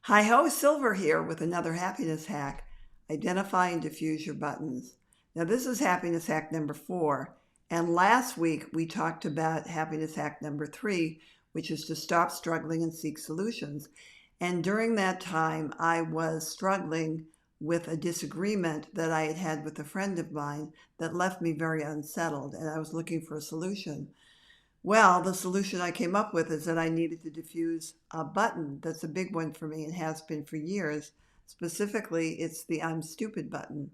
Hi ho, Silver here with another happiness hack. Identify and diffuse your buttons. Now this is happiness hack number 4, and last week we talked about happiness hack number 3, which is to stop struggling and seek solutions. And during that time I was struggling with a disagreement that I had had with a friend of mine that left me very unsettled, and I was looking for a solution. Well, the solution I came up with is that I needed to diffuse a button. That's a big one for me and has been for years. Specifically, it's the I'm stupid button.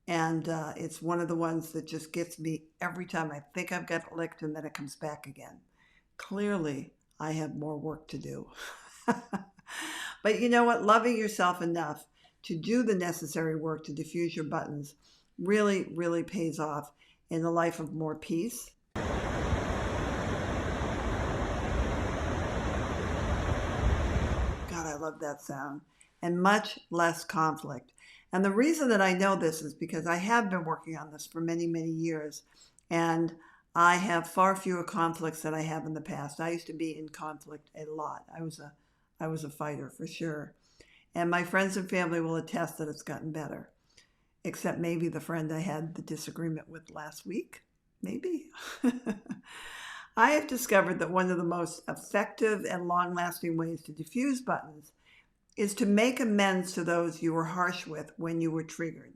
And it's one of the ones that just gets me every time I think I've got it licked and then it comes back again. Clearly, I have more work to do. But you know what? Loving yourself enough to do the necessary work to diffuse your buttons really, really pays off in a life of more peace. God, I love that sound. And much less conflict. And the reason that I know this is because I have been working on this for many, many years. And I have far fewer conflicts than I have in the past. I used to be in conflict a lot. I was a fighter for sure. And my friends and family will attest that it's gotten better. Except maybe the friend I had the disagreement with last week. Maybe. I have discovered that one of the most effective and long-lasting ways to diffuse buttons is to make amends to those you were harsh with when you were triggered.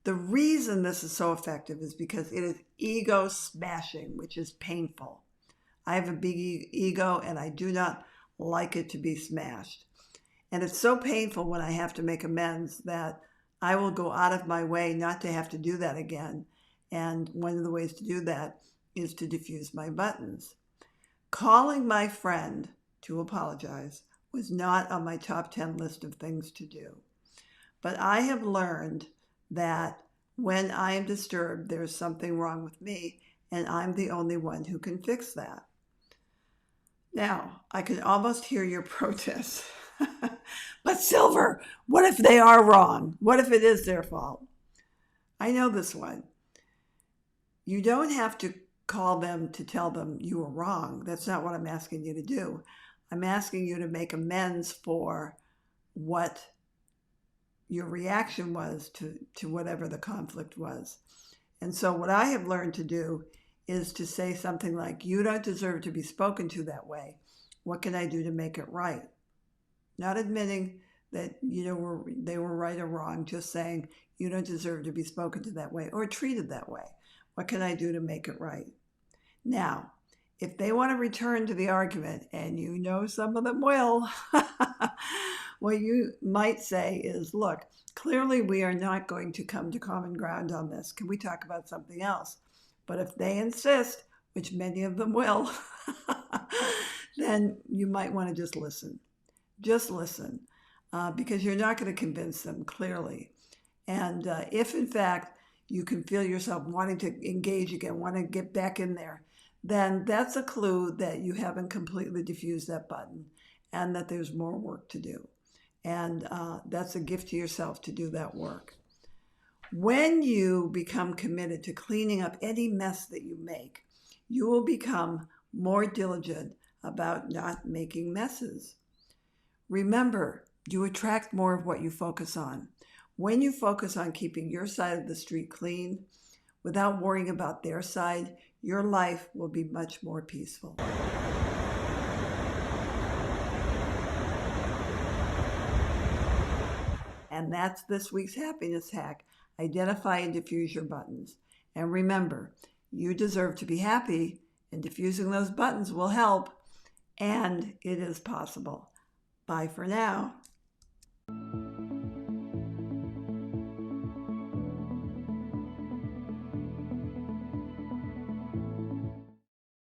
The reason this is so effective is because it is ego smashing, which is painful. I have a big ego and I do not like it to be smashed. And it's so painful when I have to make amends that I will go out of my way not to have to do that again. And one of the ways to do that is to diffuse my buttons. Calling my friend to apologize was not on my top 10 list of things to do. But I have learned that when I am disturbed, there's something wrong with me, and I'm the only one who can fix that. Now, I can almost hear your protests. But Silver, what if they are wrong? What if it is their fault? I know this one. You don't have to call them to tell them you were wrong. That's not what I'm asking you to do. I'm asking you to make amends for what your reaction was to whatever the conflict was. And so what I have learned to do is to say something like, you don't deserve to be spoken to that way. What can I do to make it right? Not admitting that they were right or wrong, just saying you don't deserve to be spoken to that way or treated that way. What can I do to make it right? Now, if they want to return to the argument, and you know some of them will, what you might say is, look, clearly we are not going to come to common ground on this. Can we talk about something else? But if they insist, which many of them will, then you might want to just listen. Just listen, because you're not going to convince them clearly. And if, in fact, you can feel yourself wanting to engage again, want to get back in there, then that's a clue that you haven't completely diffused that button and that there's more work to do. And that's a gift to yourself to do that work. When you become committed to cleaning up any mess that you make, you will become more diligent about not making messes. Remember, you attract more of what you focus on. When you focus on keeping your side of the street clean, without worrying about their side, your life will be much more peaceful. And that's this week's happiness hack. Identify and diffuse your buttons. And remember, you deserve to be happy, and diffusing those buttons will help. And it is possible. Bye for now.